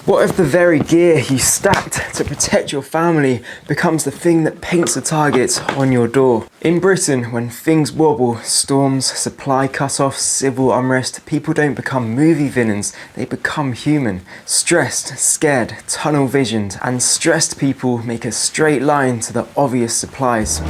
What if the very gear you stacked to protect your family becomes the thing that paints a target on your door? In Britain, when things wobble, storms, supply cut-offs, civil unrest, people don't become movie villains, they become human. Stressed, scared, tunnel visioned, and stressed people make a straight line to the obvious supplies.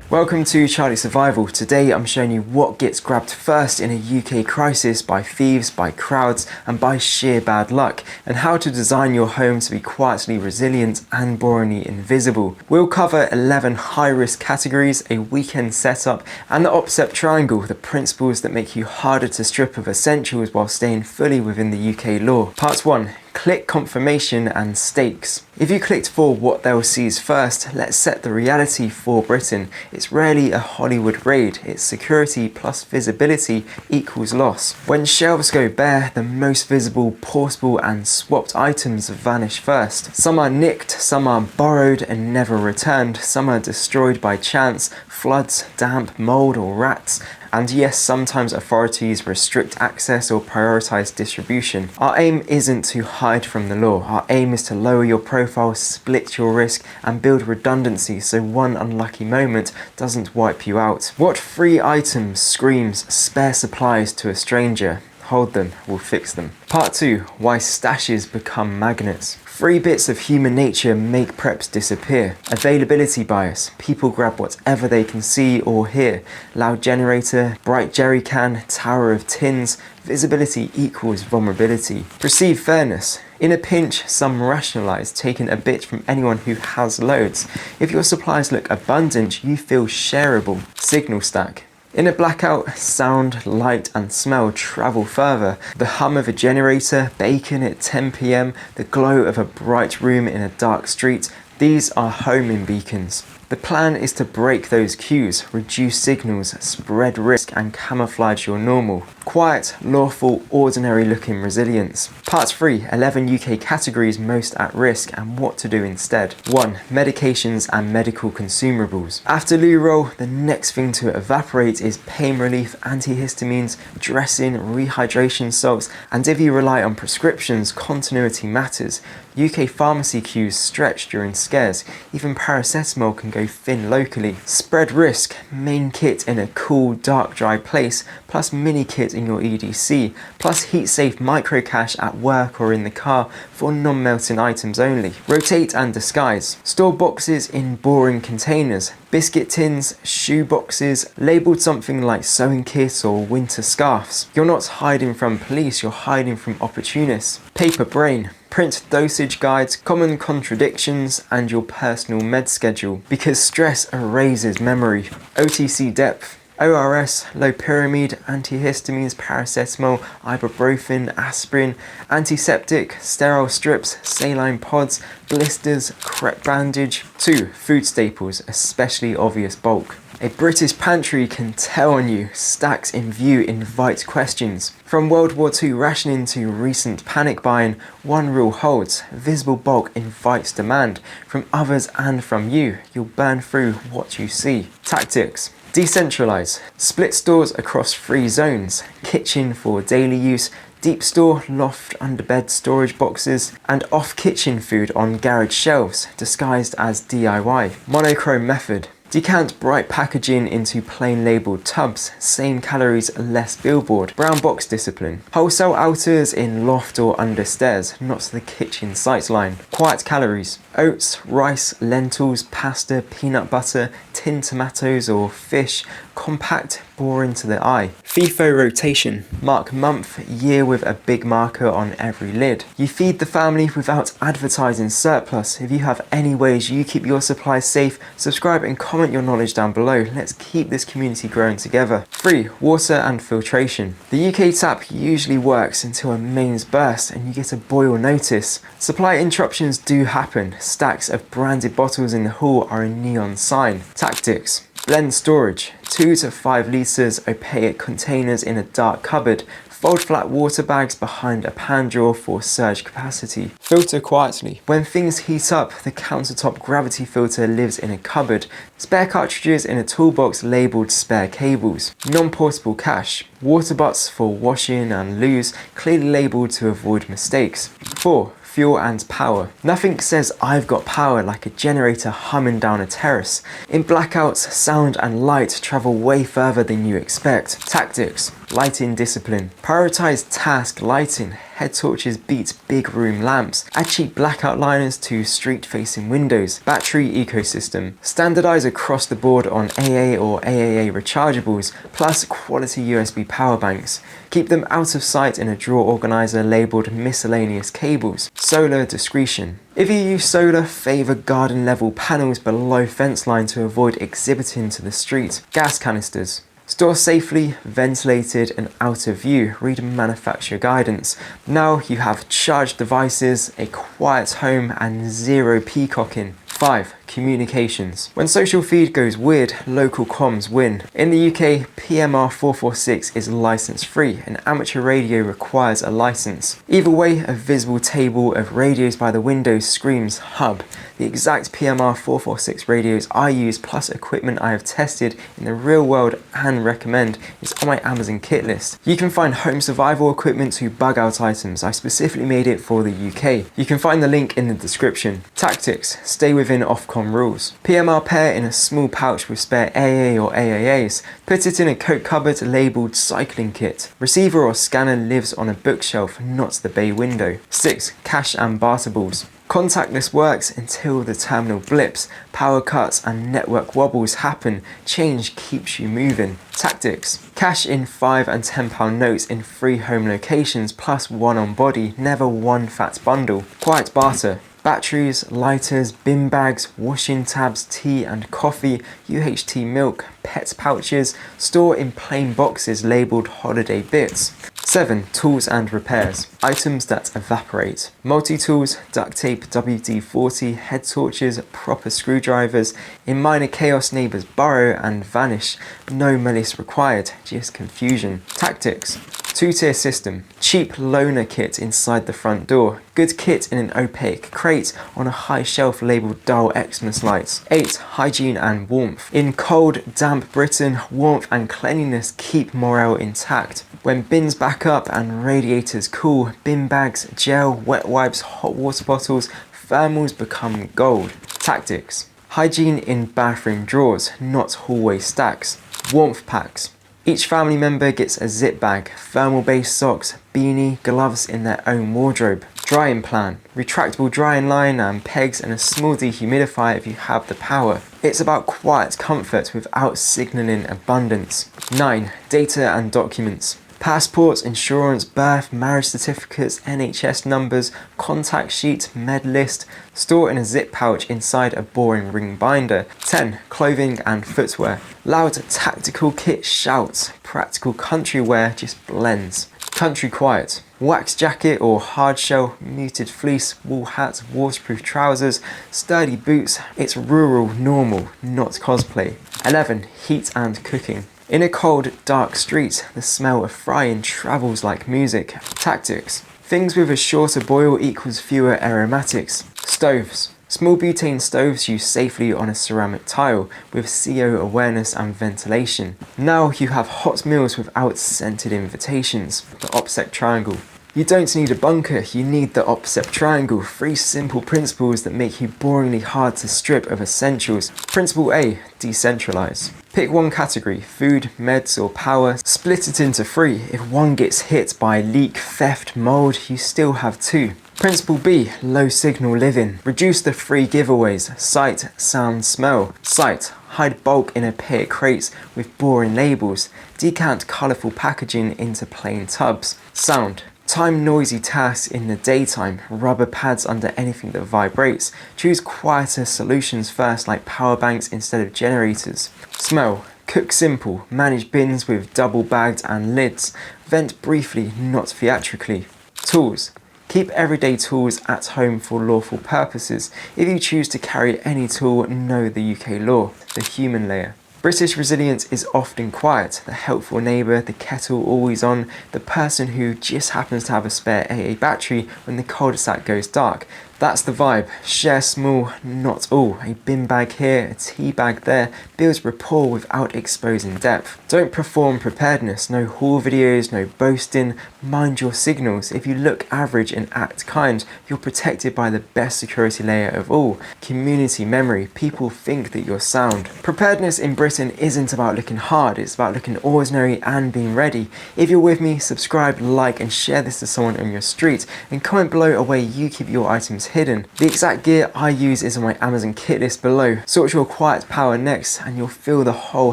Welcome to Charlie Survival. Today I'm showing you what gets grabbed first in a UK crisis by thieves, by crowds and by sheer bad luck, and how to design your home to be quietly resilient and boringly invisible. We'll cover 11 high-risk categories, a weekend setup and the OPSEcept triangle, the principles that make you harder to strip of essentials while staying fully within the UK law. Part 1. Click confirmation and stakes. If you clicked for what they'll seize first, let's set the reality for Britain. It's rarely a Hollywood raid, it's security plus visibility equals loss. When shelves go bare, the most visible, portable and swapped items vanish first. Some are nicked, some are borrowed and never returned, some are destroyed by chance, floods, damp, mold or rats. And yes, sometimes authorities restrict access or prioritise distribution. Our aim isn't to hide from the law. Our aim is to lower your profile, split your risk and build redundancy so one unlucky moment doesn't wipe you out. What free item screams spare supplies to a stranger? Hold them, we'll fix them. Part 2. Why stashes become magnets. 3 bits of human nature make preps disappear. Availability bias. People grab whatever they can see or hear. Loud generator, bright jerry can, tower of tins. Visibility equals vulnerability. Perceived fairness. In a pinch, some rationalise taking a bit from anyone who has loads. If your supplies look abundant, you feel shareable. Signal stack. In a blackout, sound, light and smell travel further. The hum of a generator, bacon at 10 PM, the glow of a bright room in a dark street, these are homing beacons. The plan is to break those cues, reduce signals, spread risk and camouflage your normal. Quiet, lawful, ordinary looking resilience. Part 3. 11 UK categories most at risk and what to do instead. 1. Medications and medical consumables. After loo roll, the next thing to evaporate is pain relief, antihistamines, dressing, rehydration salts, and if you rely on prescriptions, continuity matters. UK pharmacy queues stretch during scares. Even paracetamol can go thin locally. Spread risk. Main kit in a cool, dark, dry place, plus mini kit in your EDC, plus heat safe micro cache at work or in the car for non-melting items only. Rotate and disguise. Store boxes in boring containers. Biscuit tins, shoe boxes, labelled something like sewing kits or winter scarves. You're not hiding from police, you're hiding from opportunists. Paper brain. Print dosage guides, common contradictions and your personal med schedule because stress erases memory. OTC depth. ORS, low pyramid, antihistamines, paracetamol, ibuprofen, aspirin, antiseptic, sterile strips, saline pods, blisters, crepe bandage. 2. Food staples, especially obvious bulk. A British pantry can tell on you. Stacks in view invite questions. From World War II rationing to recent panic buying, one rule holds. Visible bulk invites demand. From others and from you, you'll burn through what you see. Tactics. Decentralize. Split stores across 3 zones. Kitchen for daily use, deep store, loft, underbed storage boxes, and off-kitchen food on garage shelves, disguised as DIY. Monochrome method. Decant bright packaging into plain labelled tubs, same calories, less billboard. Brown box discipline. Wholesale outers in loft or understairs, not the kitchen sightline. Quiet calories. Oats, rice, lentils, pasta, peanut butter, tinned tomatoes or fish. Compact, boring to the eye. FIFO rotation. Mark month, year with a big marker on every lid. You feed the family without advertising surplus. If you have any ways you keep your supplies safe, subscribe and comment your knowledge down below. Let's keep this community growing together. 3. Water and filtration. The UK tap usually works until a mains burst and you get a boil notice. Supply interruptions do happen. Stacks of branded bottles in the hall are a neon sign. Tactics. Blend storage. 2 to 5 litres opaque containers in a dark cupboard. Fold flat water bags behind a pan drawer for surge capacity. Filter quietly. When things heat up, the countertop gravity filter lives in a cupboard. Spare cartridges in a toolbox labelled spare cables. Non-portable cache. Water butts for washing and loos, clearly labelled to avoid mistakes. 4. Fuel and power. Nothing says I've got power like a generator humming down a terrace. In blackouts, sound and light travel way further than you expect. Tactics. Lighting discipline. Prioritize task lighting. Head torches beat big room lamps. Add cheap blackout liners to street-facing windows. Battery ecosystem. Standardize across the board on AA or AAA rechargeables, plus quality USB power banks. Keep them out of sight in a drawer organizer labelled miscellaneous cables. Solar discretion. If you use solar, favour garden level panels below fence line to avoid exhibiting to the street. Gas canisters. Store safely, ventilated and out of view. Read manufacturer guidance. Now you have charged devices, a quiet home and zero peacocking. 5. Communications. When social feed goes weird, local comms win. In the UK, PMR 446 is license free and amateur radio requires a license. Either way, a visible table of radios by the window screams hub. The exact PMR 446 radios I use plus equipment I have tested in the real world and recommend is on my Amazon kit list. You can find home survival equipment to bug out items. I specifically made it for the UK. You can find the link in the description. Tactics. Stay within Ofcom rules. PMR pair in a small pouch with spare AA or AAAs. Put it in a coat cupboard labelled cycling kit. Receiver or scanner lives on a bookshelf, not the bay window. 6. Cash and barter balls. Contactless works until the terminal blips, power cuts and network wobbles happen. Change keeps you moving. Tactics. Cash in £5 and £10 notes in 3 home locations plus 1 on body, never one fat bundle. Quiet barter. Batteries, lighters, bin bags, washing tabs, tea and coffee, UHT milk, pet pouches, store in plain boxes labelled holiday bits. 7. Tools and repairs. Items that evaporate. Multi-tools, duct tape, WD-40, head torches, proper screwdrivers. In minor chaos, neighbours burrow and vanish. No malice required, just confusion. Tactics. 2-tier system. Cheap loaner kit inside the front door. Good kit in an opaque crate on a high shelf labelled dull Xmas lights. 8. Hygiene and warmth. In cold, damp Britain, warmth and cleanliness keep morale intact. When bins back up and radiators cool, bin bags, gel, wet wipes, hot water bottles, thermals become gold. Tactics. Hygiene in bathroom drawers, not hallway stacks. Warmth packs. Each family member gets a zip bag, thermal-based socks, beanie, gloves in their own wardrobe. Drying plan. Retractable drying line and pegs and a small dehumidifier if you have the power. It's about quiet comfort without signalling abundance. 9. Data and documents. Passports, insurance, birth, marriage certificates, NHS numbers, contact sheet, med list. Store in a zip pouch inside a boring ring binder. 10. Clothing and footwear. Loud tactical kit shouts. Practical country wear just blends. Country quiet. Wax jacket or hard shell, muted fleece, wool hat, waterproof trousers, sturdy boots. It's rural normal, not cosplay. 11. Heat and cooking. In a cold, dark street, the smell of frying travels like music. Tactics. Things with a shorter boil equals fewer aromatics. Stoves. Small butane stoves used safely on a ceramic tile with CO awareness and ventilation. Now you have hot meals without scented invitations. The OPSEcept triangle. You don't need a bunker, you need the OPSEcept triangle. 3 simple principles that make you boringly hard to strip of essentials. Principle A. Decentralize. Pick one category, food, meds or power, split it into 3. If one gets hit by leak, theft, mold, you still have 2. Principle B. Low signal living. Reduce the 3 giveaways, sight, sound, smell. Sight. Hide bulk in opaque crates with boring labels. Decant colourful packaging into plain tubs. Sound. Time noisy tasks in the daytime, rubber pads under anything that vibrates. Choose quieter solutions first like power banks instead of generators. Smell. Cook simple, manage bins with double bagged and lids. Vent briefly, not theatrically. Tools. Keep everyday tools at home for lawful purposes. If you choose to carry any tool, know the UK law, the human layer. British resilience is often quiet. The helpful neighbour, the kettle always on, the person who just happens to have a spare AA battery when the cul-de-sac goes dark. That's the vibe. Share small, not all. A bin bag here, a tea bag there, builds rapport without exposing depth. Don't perform preparedness. No haul videos, no boasting. Mind your signals. If you look average and act kind, you're protected by the best security layer of all. Community memory. People think that you're sound. Preparedness in Britain isn't about looking hard, it's about looking ordinary and being ready. If you're with me, subscribe, like and share this to someone on your street, and comment below a way you keep your items hidden. The exact gear I use is on my Amazon kit list below. Sort your quiet power next and you'll feel the whole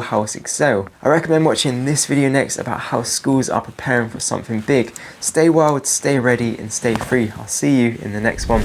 house excel. I recommend watching this video next about how schools are preparing for something big. Stay wild, stay ready and stay free. I'll see you in the next one.